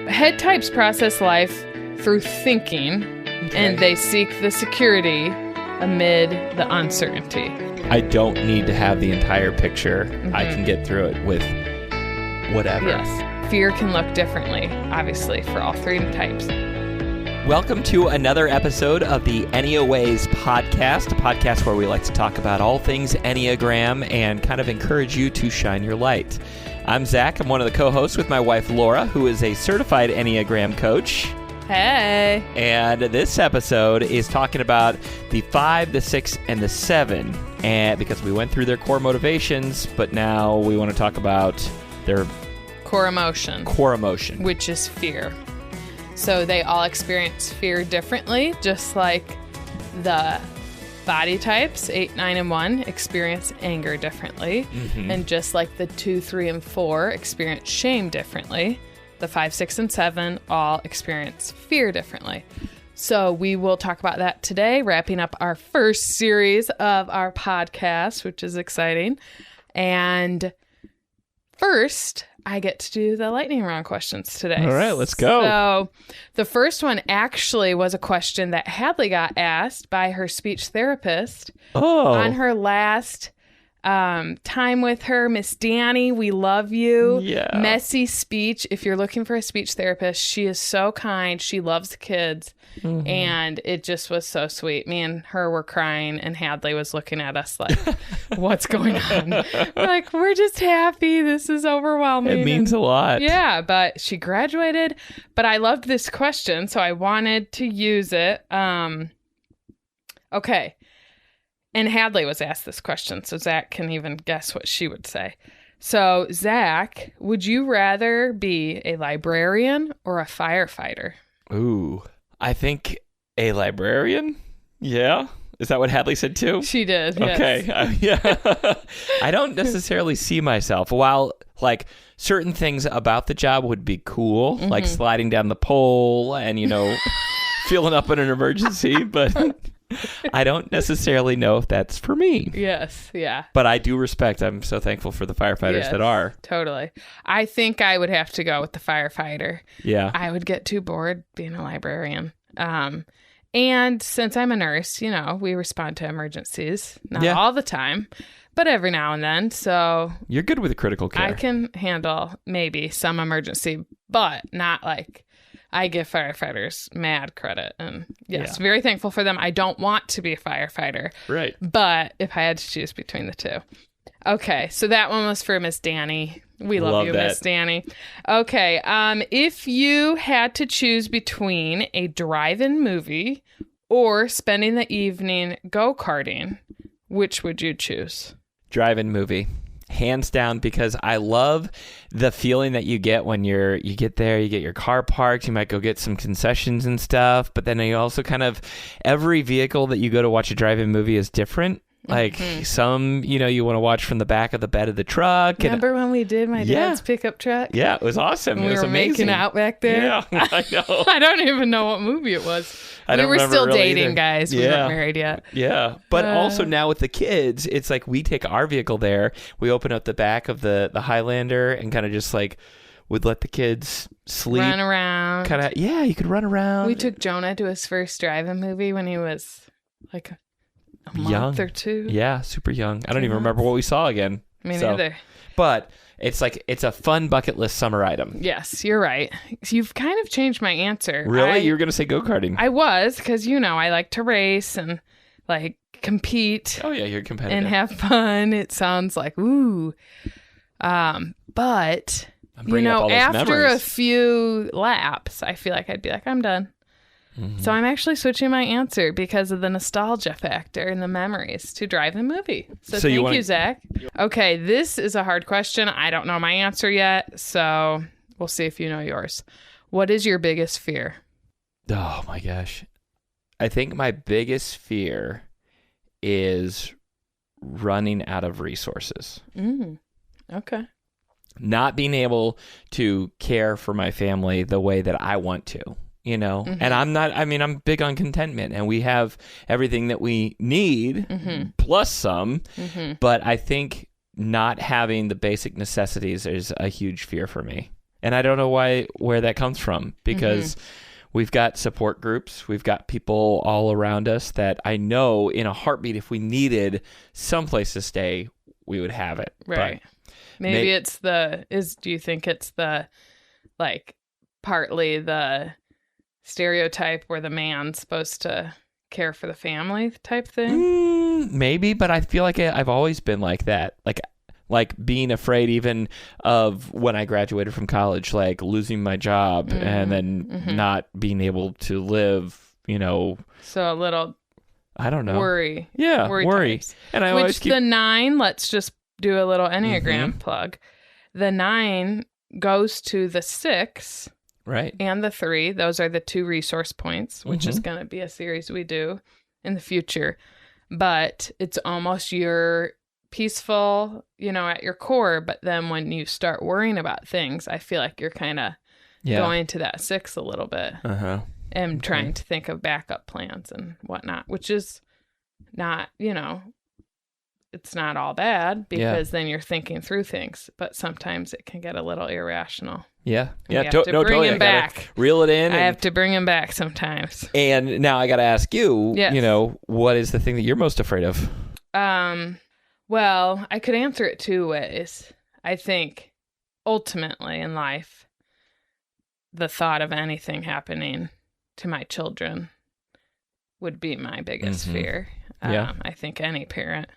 Head types process life through thinking, and they seek the security amid the uncertainty. I don't need to have the entire picture. I can get through it with whatever. Yes. Fear can look differently, obviously, for all three types. Welcome to another episode of the Enneaways podcast, a podcast where we like to talk about all things Enneagram and kind of encourage you to shine your light. I'm Zach. I'm one of the co-hosts with my wife, Laura, who is a certified Enneagram coach. Hey. And this episode is talking about the 5, the 6, and the 7, and because we went through their core motivations, but now we want to talk about their core emotion, which is fear. So they all experience fear differently, just like the body types, 8, 9, and 1, experience anger differently. And just like the 2, 3, and 4 experience shame differently, the 5, 6, and 7 all experience fear differently. So we will talk about that today, wrapping up our first series of our podcast, which is exciting. And first, I get to do the lightning round questions today. All right, let's go. So the first one actually was a question that Hadley got asked by her speech therapist on her last time with her. Miss Danny, we love you. Yeah. Messy speech. If you're looking for a speech therapist, she is so kind. She loves the kids. And it just was so sweet. Me and her were crying, and Hadley was looking at us like, what's going on? We're like, we're just happy. This is overwhelming. It means a lot. Yeah, but she graduated. But I loved this question, so I wanted to use it. Okay. And Hadley was asked this question, so Zach can even guess what she would say. So, Zach, would you rather be a librarian or a firefighter? Ooh, I think a librarian? Yeah. Is that what Hadley said too? She did, yes. Okay. Yeah. I don't necessarily see myself. While, like, certain things about the job would be cool, like sliding down the pole and, filling up in an emergency, but I don't necessarily know if that's for me. Yes, yeah. But I do respect, I'm so thankful for the firefighters that are. Totally. I think I would have to go with the firefighter. Yeah. I would get too bored being a librarian. And since I'm a nurse, we respond to emergencies. Not all the time, but every now and then. So you're good with critical care. I can handle maybe some emergency, but not like I give firefighters mad credit. And very thankful for them. I don't want to be a firefighter. Right. But if I had to choose between the two. Okay. So that one was for Miss Danny. We love you, Miss Danny. Okay. If you had to choose between a drive-in movie or spending the evening go-karting, which would you choose? Drive-in movie. Hands down, because I love the feeling that you get when you get there, you get your car parked, you might go get some concessions and stuff, but then you also every vehicle that you go to watch a drive-in movie is different. Like some, you want to watch from the back of the bed of the truck. Remember when we did my dad's pickup truck? Yeah, it was awesome. We was were amazing. making out back there. Yeah, I know. I don't even know what movie it was. We were still really dating, either. guys. We weren't married yet. Yeah, but also now with the kids, it's like we take our vehicle there. We open up the back of the Highlander and kind of just would let the kids sleep. Run around. You could run around. We took Jonah to his first drive-in movie when he was like a month or two. Yeah, super young. I don't even remember what we saw again. Me neither. But it's a fun bucket list summer item. Yes, you're right. You've kind of changed my answer. Really? You were going to say go-karting. I was, because I like to race and compete. Oh yeah, you're competitive. And have fun. It sounds like, ooh. But, after a few laps, I feel like I'd be like, I'm done. So I'm actually switching my answer because of the nostalgia factor and the memories to drive the movie. So thank you, Zach. Okay, this is a hard question. I don't know my answer yet, so we'll see if you know yours. What is your biggest fear? Oh my gosh. I think my biggest fear is running out of resources. Okay. Not being able to care for my family the way that I want to. And I'm big on contentment, and we have everything that we need plus some, but I think not having the basic necessities is a huge fear for me. And I don't know where that comes from, because we've got support groups. We've got people all around us that I know in a heartbeat, if we needed someplace to stay, we would have it. Right. But Maybe do you think it's like partly the stereotype where the man's supposed to care for the family type thing? Maybe, but I feel like I've always been like that. Like being afraid even of when I graduated from college, like losing my job and then not being able to live, So a little, I don't know. Worry. Yeah, worry. Types. And I always the 9, let's just do a little Enneagram plug. The 9 goes to the 6. Right. And the 3. Those are the 2 resource points, which is going to be a series we do in the future. But it's almost you're peaceful, at your core. But then when you start worrying about things, I feel like you're kind of going to that 6 a little bit and trying to think of backup plans and whatnot, which is not, it's not all bad, because then you're thinking through things. But sometimes it can get a little irrational. Yeah. Yeah. You have to bring him back. Reel it in. I have to bring him back sometimes. And now I got to ask you, yes. What is the thing that you're most afraid of? Well, I could answer it 2 ways. I think ultimately in life, the thought of anything happening to my children would be my biggest fear. I think any parent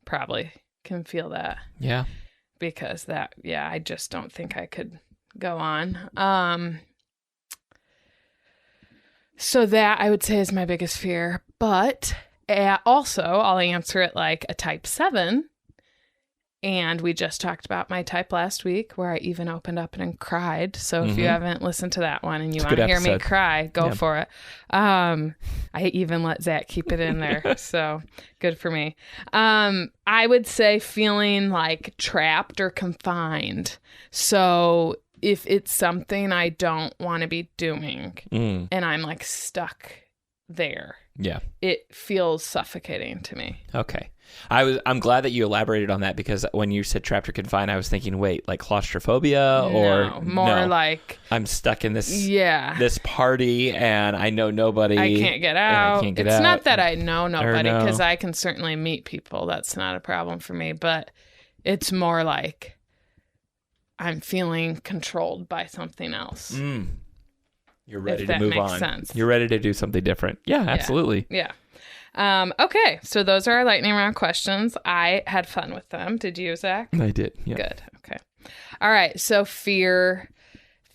probably can feel that. Yeah. Because I just don't think I could go on. So that I would say is my biggest fear. But also, I'll answer it like a type 7. And we just talked about my type last week, where I even opened up and cried. So if you haven't listened to that one and you want to hear me cry, go for it. I even let Zach keep it in there. So good for me. I would say feeling like trapped or confined. So if it's something I don't want to be doing and I'm like stuck there, it feels suffocating to me. Okay. I'm glad that you elaborated on that, because when you said trapped or confined, I was thinking, wait, like claustrophobia or more like I'm stuck in this party and I know nobody. I can't get out. It's not that I know nobody, because I can certainly meet people. That's not a problem for me, but it's more like I'm feeling controlled by something else. You're ready to move on. Sense. You're ready to do something different. Yeah, absolutely. Yeah. Okay, so those are our lightning round questions. I had fun with them. Did you, Zach? I did. Yeah. Good. Okay. All right. So fear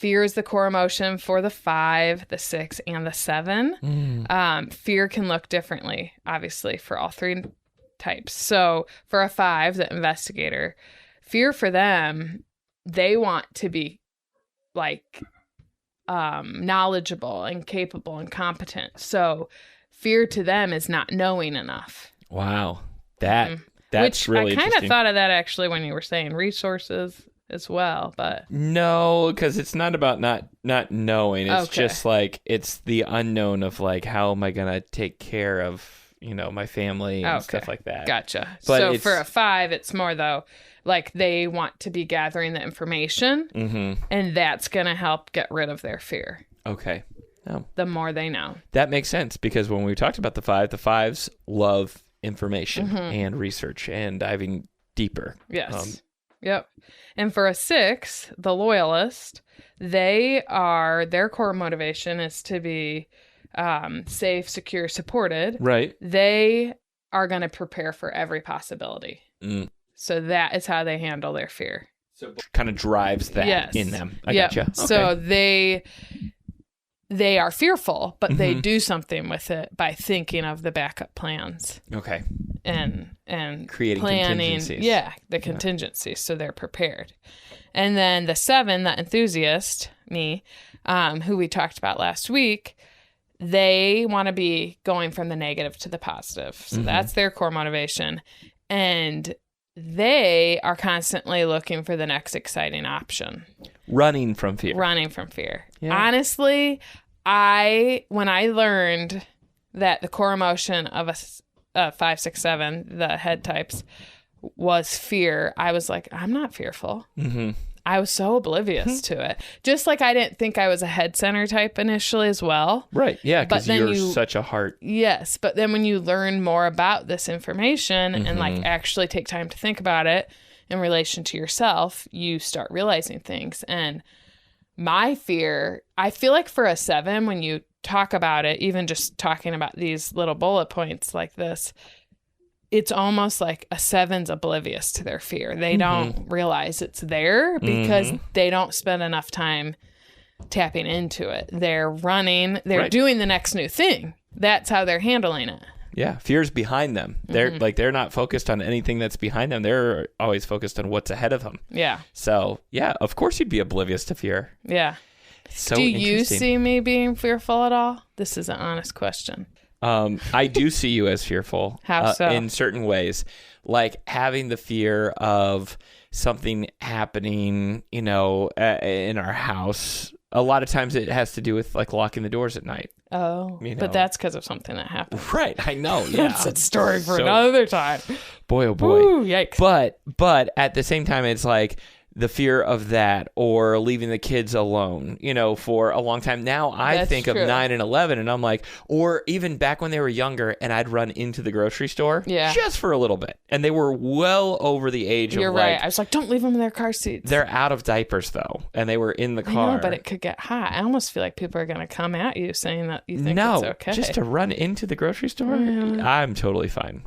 is the core emotion for the 5, the 6, and the 7. Fear can look differently, obviously, for all 3 types. So for a 5, the investigator, fear for them, they want to be like knowledgeable and capable and competent. So fear to them is not knowing enough. Wow. That's Which really I kind of thought of that actually when you were saying resources as well, but no, because it's not about not knowing. It's just like it's the unknown of like, how am I gonna take care of my family and stuff like that. Gotcha. But so for a 5, it's more though like they want to be gathering the information, and that's gonna help get rid of their fear. Okay. Oh. The more they know. That makes sense, because when we talked about the 5s love information and research and diving deeper. Yes. Yep. And for a 6, the loyalist, their core motivation is to be safe, secure, supported. Right. They are going to prepare for every possibility. So that is how they handle their fear. So kind of drives that in them. I gotcha. Okay. So they are fearful, but they do something with it by thinking of the backup plans. Okay. And creating planning, contingencies. Yeah, the contingencies, so they're prepared. And then the 7, the enthusiast, me, who we talked about last week, they want to be going from the negative to the positive. So that's their core motivation. And they are constantly looking for the next exciting option. Running from fear. Yeah. Honestly, when I learned that the core emotion of a 5, 6, 7, the head types, was fear, I was like, I'm not fearful. I was so oblivious to it. Just like I didn't think I was a head center type initially as well. Right. Yeah. Because then you're such a heart. Yes. But then when you learn more about this information and like actually take time to think about it in relation to yourself, you start realizing things. And my fear, I feel like for a 7, when you talk about it, even just talking about these little bullet points like this, it's almost like a 7's oblivious to their fear. They don't realize it's there because they don't spend enough time tapping into it. They're running, they're doing the next new thing. That's how they're handling it. Yeah, fear's behind them. They're they're not focused on anything that's behind them. They're always focused on what's ahead of them. Yeah. So, yeah, of course you'd be oblivious to fear. Yeah. So do you see me being fearful at all? This is an honest question. I do see you as fearful. How so? In certain ways, like having the fear of something happening, in our house. A lot of times it has to do with like locking the doors at night. Oh, but that's because of something that happened. Right. I know. Yeah. That's a story for another time. Boy, oh boy. Ooh, yikes. But at the same time, it's like the fear of that or leaving the kids alone, for a long time. Now I think of 9 and 11 and I'm like, or even back when they were younger and I'd run into the grocery store just for a little bit. And they were well over the age of You're right. I was like, don't leave them in their car seats. They're out of diapers though. And they were in the car. I know, but it could get hot. I almost feel like people are going to come at you saying that you think it's okay. Just to run into the grocery store? Yeah. I'm totally fine.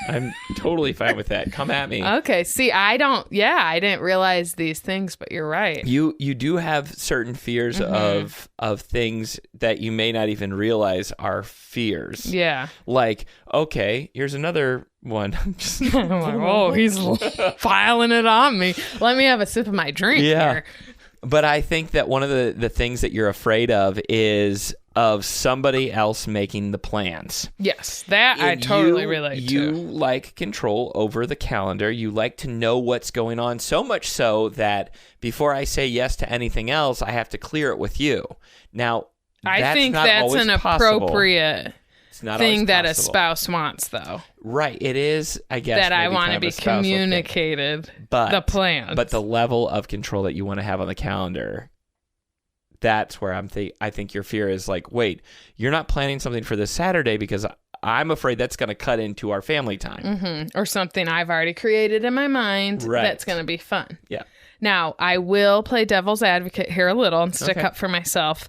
I'm totally fine with that. Come at me. Okay. See, I didn't realize these things, but you're right. You do have certain fears of things that you may not even realize are fears. Yeah. Like, okay, here's another one. I'm like, oh, he's piling it on me. Let me have a sip of my drink here. But I think that one of the things that you're afraid of is of somebody else making the plans. Yes, that I totally relate to. You like control over the calendar. You like to know what's going on, so much so that before I say yes to anything else, I have to clear it with you. Now, I think that's an appropriate thing that a spouse wants, though. Right, it is, I guess. That I want to be communicated, the plan. But the level of control that you want to have on the calendar, that's where I think your fear is like, wait, you're not planning something for this Saturday because I'm afraid that's going to cut into our family time. Or something I've already created in my mind that's going to be fun. Yeah. Now, I will play devil's advocate here a little and stick up for myself.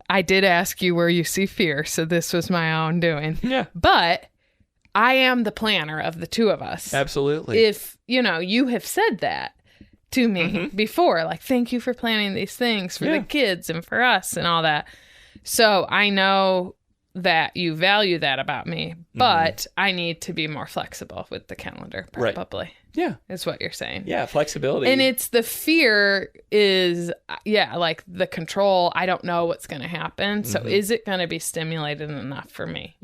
I did ask you where you see fear, so this was my own doing. Yeah. But I am the planner of the two of us. Absolutely. If, you have said that to me before, like, thank you for planning these things for the kids and for us and all that. So I know that you value that about me, but I need to be more flexible with the calendar, probably. Right. Yeah. Is what you're saying. Yeah, flexibility. And it's the fear is, like the control. I don't know what's going to happen. So is it going to be stimulated enough for me?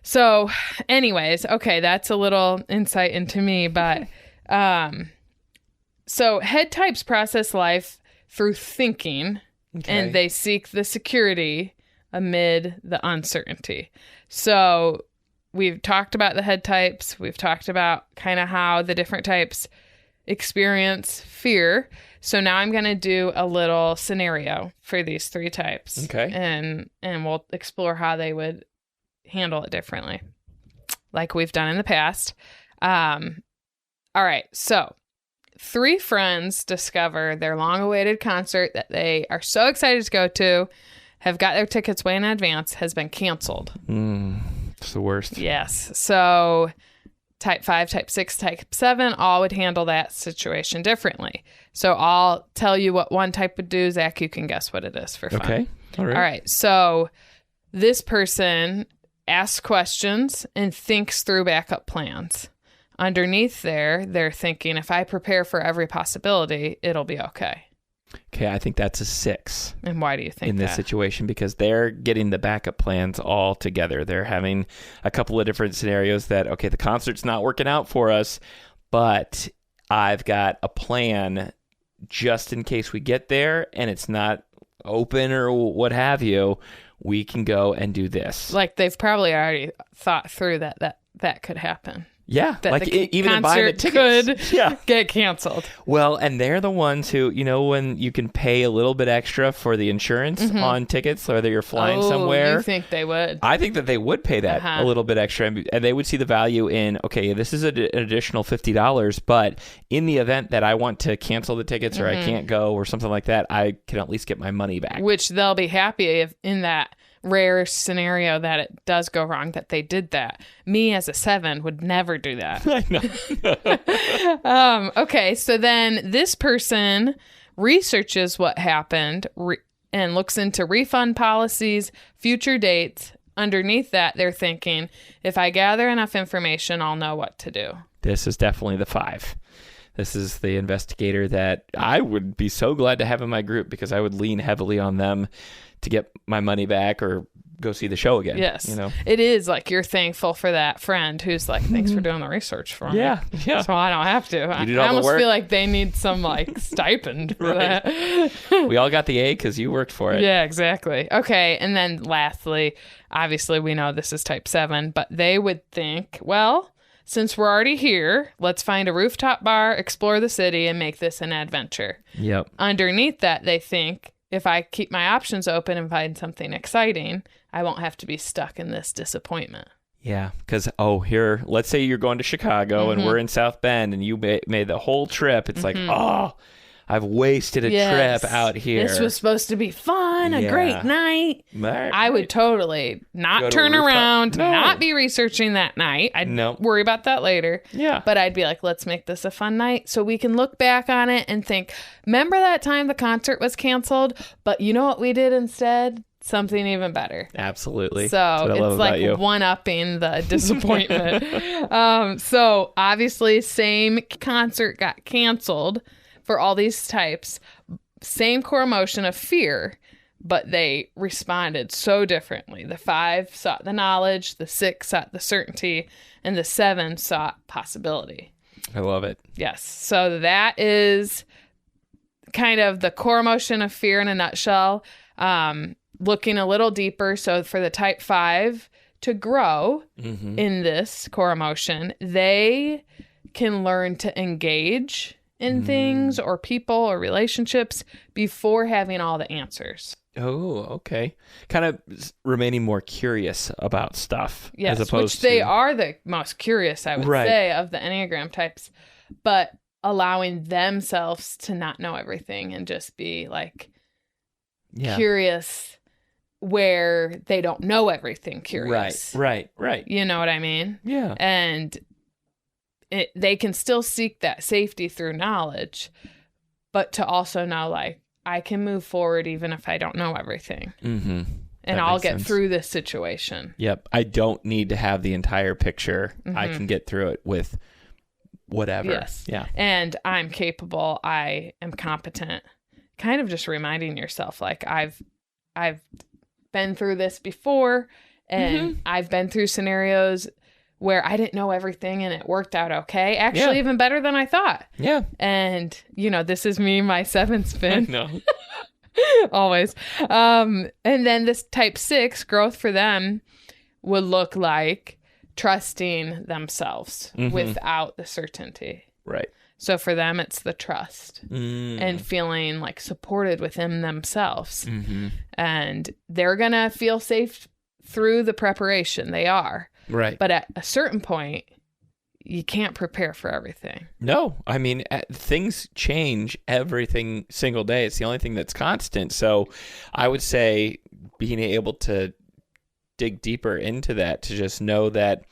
So anyways, okay, that's a little insight into me. But so head types process life through thinking, and they seek the security amid the uncertainty. So we've talked about the head types. We've talked about kind of how the different types experience fear. So now I'm going to do a little scenario for these 3 types. Okay. And we'll explore how they would handle it differently, like we've done in the past. All right. So 3 friends discover their long-awaited concert that they are so excited to go to, have got their tickets way in advance, has been canceled. It's the worst. Yes. So type 5, type 6, type 7 all would handle that situation differently. So I'll tell you what one type would do. Zach, you can guess what it is for fun. Okay. All right. So this person asks questions and thinks through backup plans. Underneath there, they're thinking, if I prepare for every possibility, it'll be okay. Okay, I think that's a 6. And why do you think in this situation? Because they're getting the backup plans all together. They're having a couple of different scenarios that, okay, the concert's not working out for us, but I've got a plan just in case we get there and it's not open or what have you. We can go and do this. Like they've probably already thought through that could happen. Yeah, that like the even buying the concert tickets. could get canceled. Well, and they're the ones who, when you can pay a little bit extra for the insurance on tickets, whether you're flying somewhere. You think they would? I think that they would pay that a little bit extra, and they would see the value in, okay, this is an additional $50, but in the event that I want to cancel the tickets or I can't go or something like that, I can at least get my money back. Which they'll be happy if in that rare scenario that it does go wrong that they did that. Me as a 7 would never do that. I know. Okay, so then this person researches what happened and looks into refund policies, future dates. Underneath that, they're thinking, if I gather enough information, I'll know what to do. This is definitely the 5. This is the investigator that I would be so glad to have in my group, because I would lean heavily on them to get my money back or go see the show again. Yes. It is like you're thankful for that friend who's like, thanks for doing the research for me. Yeah. So I don't have to. You did I all the almost work. feel like they need some like stipend for that. We all got the A because you worked for it. Yeah, exactly. Okay. And then lastly, obviously we know this is type 7, but they would think, well, since we're already here, let's find a rooftop bar, explore the city, and make this an adventure. Yep. Underneath that, they think, if I keep my options open and find something exciting, I won't have to be stuck in this disappointment. Yeah, because, here, let's say you're going to Chicago and we're in South Bend and you made the whole trip. It's like, I've wasted a trip out here. This was supposed to be fun, a great night. I would totally not turn around, not be researching that night. I'd worry about that later. Yeah. But I'd be like, let's make this a fun night so we can look back on it and think, remember that time the concert was canceled? But you know what we did instead? Something even better. Absolutely. So it's like one-upping the disappointment. So obviously, same concert got canceled for all these types. Same core emotion of fear, but they responded so differently. The 5 sought the knowledge, the 6 sought the certainty, and the 7 sought possibility. I love it. Yes. So that is kind of the core emotion of fear in a nutshell. Looking a little deeper, so for the type 5 to grow in this core emotion, they can learn to engage in things or people or relationships before having all the answers. Oh, okay. Kind of remaining more curious about stuff. Yes, as opposed which they are the most curious, I would say, of the Enneagram types, but allowing themselves to not know everything and just be like curious where they don't know everything curious. Right. You know what I mean? Yeah. And they can still seek that safety through knowledge, but to also know, like, I can move forward even if I don't know everything. Mm-hmm. And I'll get through this situation. Yep. I don't need to have the entire picture. I can get through it with whatever. Yes. Yeah. And I'm capable. I am competent. Kind of just reminding yourself, like, I've been through this before, and I've been through scenarios where I didn't know everything and it worked out okay. Actually, even better than I thought. Yeah. And, this is me, my 7 spin. No. Always. And then this type 6 growth for them would look like trusting themselves without the certainty. Right. So for them, it's the trust and feeling like supported within themselves. And they're going to feel safe through the preparation. They are. Right. But at a certain point, you can't prepare for everything. No. I mean, things change every single day. It's the only thing that's constant. So I would say being able to dig deeper into that, to just know that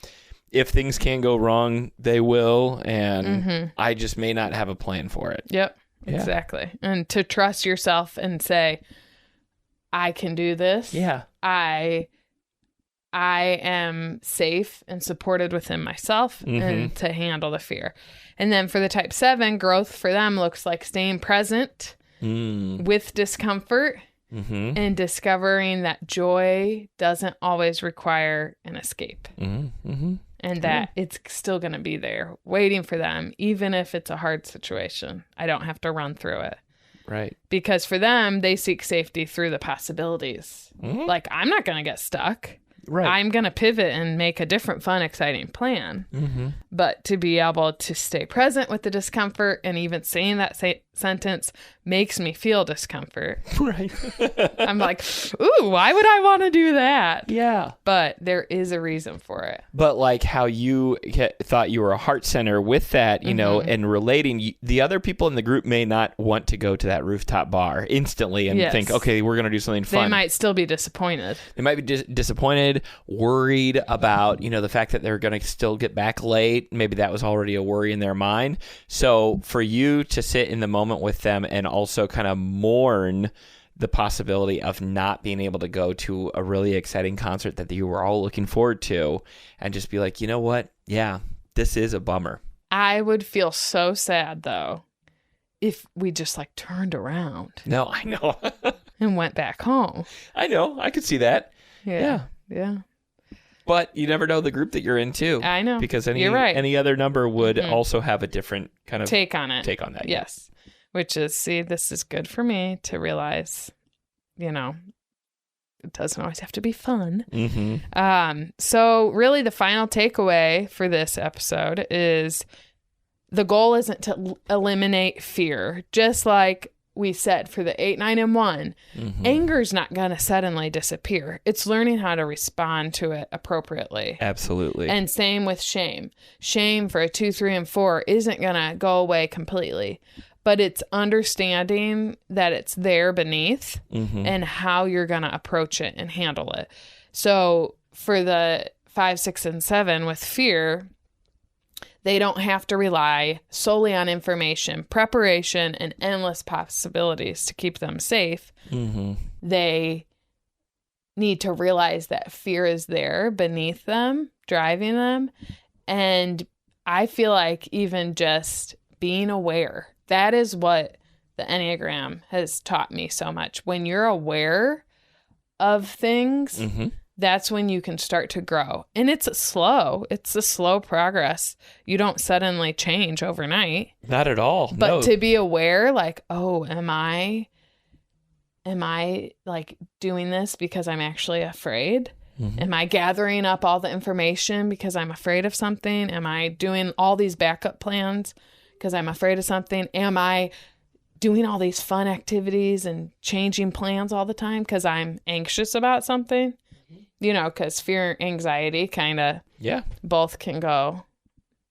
if things can go wrong, they will. And I just may not have a plan for it. Yep. Yeah. Exactly. And to trust yourself and say, I can do this. Yeah. I am safe and supported within myself and to handle the fear. And then for the type 7, growth for them looks like staying present with discomfort and discovering that joy doesn't always require an escape. And that it's still going to be there waiting for them, even if it's a hard situation. I don't have to run through it. Right. Because for them, they seek safety through the possibilities. Like, I'm not going to get stuck. Right. I'm going to pivot and make a different, fun, exciting plan. Mm-hmm. But to be able to stay present with the discomfort, and even saying that sentence makes me feel discomfort. Right. I'm like, ooh, why would I want to do that? Yeah. But there is a reason for it. But like how you thought you were a heart center with that, you know, and relating, the other people in the group may not want to go to that rooftop bar instantly and think, okay, we're going to do something fun. They might still be disappointed. They might be disappointed, worried about, you know, the fact that they're going to still get back late. Maybe that was already a worry in their mind. So for you to sit in the moment with them and also kind of mourn the possibility of not being able to go to a really exciting concert that you were all looking forward to, and just be like, you know what? Yeah, this is a bummer. I would feel so sad, though, if we just like turned around. No, I know. And went back home. I know. I could see that. Yeah. But you never know the group that you're in, too. I know. Because You're right. any other number would also have a different kind of take on it. Take on that. Yes. Which is, see, this is good for me to realize, you know, it doesn't always have to be fun. Mm-hmm. So really the final takeaway for this episode is the goal isn't to eliminate fear. Just like we said for the 8, 9, and 1, anger's not going to suddenly disappear. It's learning how to respond to it appropriately. Absolutely. And same with shame. Shame for a 2, 3, and 4 isn't going to go away completely. But it's understanding that it's there beneath and how you're going to approach it and handle it. So for the 5, 6, and 7 with fear, they don't have to rely solely on information, preparation, and endless possibilities to keep them safe. They need to realize that fear is there beneath them, driving them. And I feel like even just being aware, that is what the Enneagram has taught me so much. When you're aware of things, that's when you can start to grow. And it's a slow progress. You don't suddenly change overnight. Not at all. But to be aware, like, oh, am I like doing this because I'm actually afraid? Am I gathering up all the information because I'm afraid of something? Am I doing all these backup plans because I'm afraid of something? Am I doing all these fun activities and changing plans all the time because I'm anxious about something? You know, because fear and anxiety kind of both can go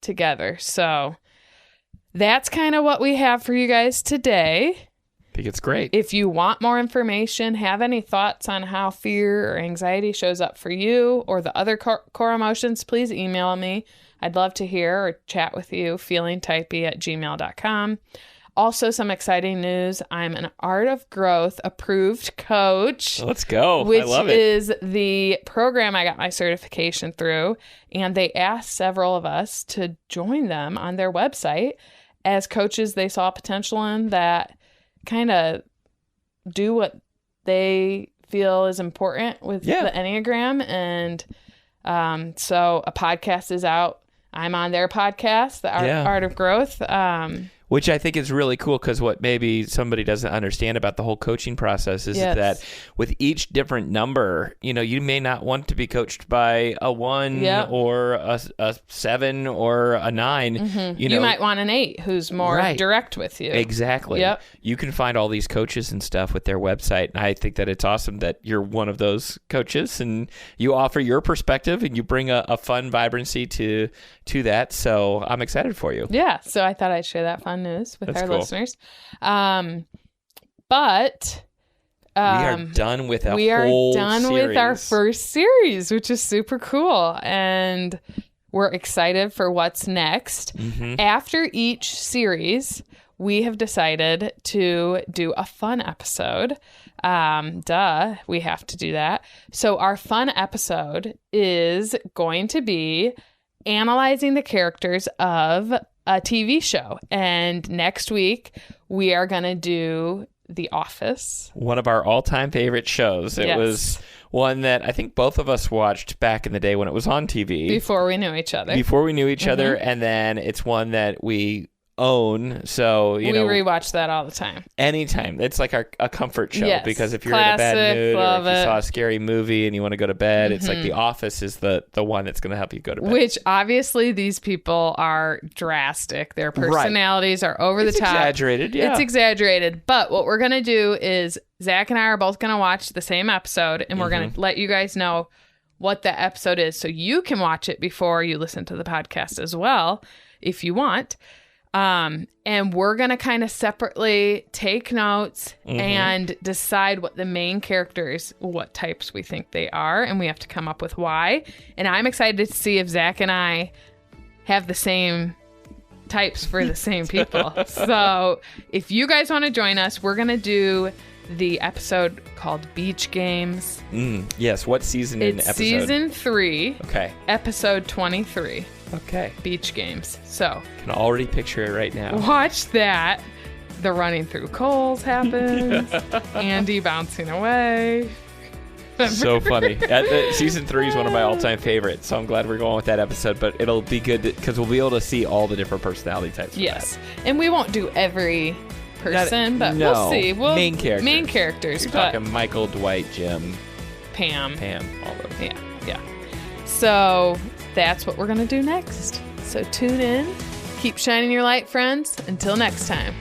together. So that's kind of what we have for you guys today. I think it's great. If you want more information, have any thoughts on how fear or anxiety shows up for you or the other core emotions, please email me. I'd love to hear or chat with you, feelingtypey@gmail.com. Also, some exciting news. I'm an Art of Growth approved coach. Let's go. Which I love it. is the program I got my certification through. And they asked several of us to join them on their website as coaches they saw potential in that kind of do what they feel is important with the Enneagram. And so a podcast is out. I'm on their podcast, the Art of Growth. Which I think is really cool, because what maybe somebody doesn't understand about the whole coaching process is that with each different number, you know, you may not want to be coached by a 1 or a 7 or a 9. You might want an 8 who's more direct with you. Exactly. Yep. You can find all these coaches and stuff with their website. And I think that it's awesome that you're one of those coaches and you offer your perspective and you bring a fun vibrancy to that. So I'm excited for you. Yeah. So I thought I'd share that fun news with our listeners. But we are done with with our first series, which is super cool. And we're excited for what's next. After each series, we have decided to do a fun episode. We have to do that. So our fun episode is going to be analyzing the characters of a TV show. And next week, we are going to do The Office. One of our all-time favorite shows. It was one that I think both of us watched back in the day when it was on TV. Before we knew each other. And then it's one that we own. So, we rewatch that all the time. Anytime. It's like a comfort show. Yes. Because if you're Classic, in a bad mood, love or if you it. saw a scary movie and you want to go to bed, it's like The Office is the one that's going to help you go to bed. Which obviously these people are drastic. Their personalities are over the top. Exaggerated, yeah. It's exaggerated. But what we're going to do is Zach and I are both going to watch the same episode, and we're going to let you guys know what the episode is so you can watch it before you listen to the podcast as well, if you want. And we're going to kind of separately take notes and decide what the main characters, what types we think they are, and we have to come up with why. And I'm excited to see if Zach and I have the same types for the same people. So if you guys want to join us, we're going to do the episode called Beach Games. Yes. What season It's episode? season 3. Okay. Episode 23. Okay. Beach Games. So Can already picture it right now. watch that. The running through coals happens. Andy bouncing away. So funny. Season 3 is one of my all-time favorites, so I'm glad we're going with that episode. But it'll be good because we'll be able to see all the different personality types. Yes. And we won't do every person, but we'll see. Main characters. Main characters. You're But talking Michael, Dwight, Jim, Pam, all those. Yeah. So that's what we're going to do next. So tune in. Keep shining your light, friends. Until next time.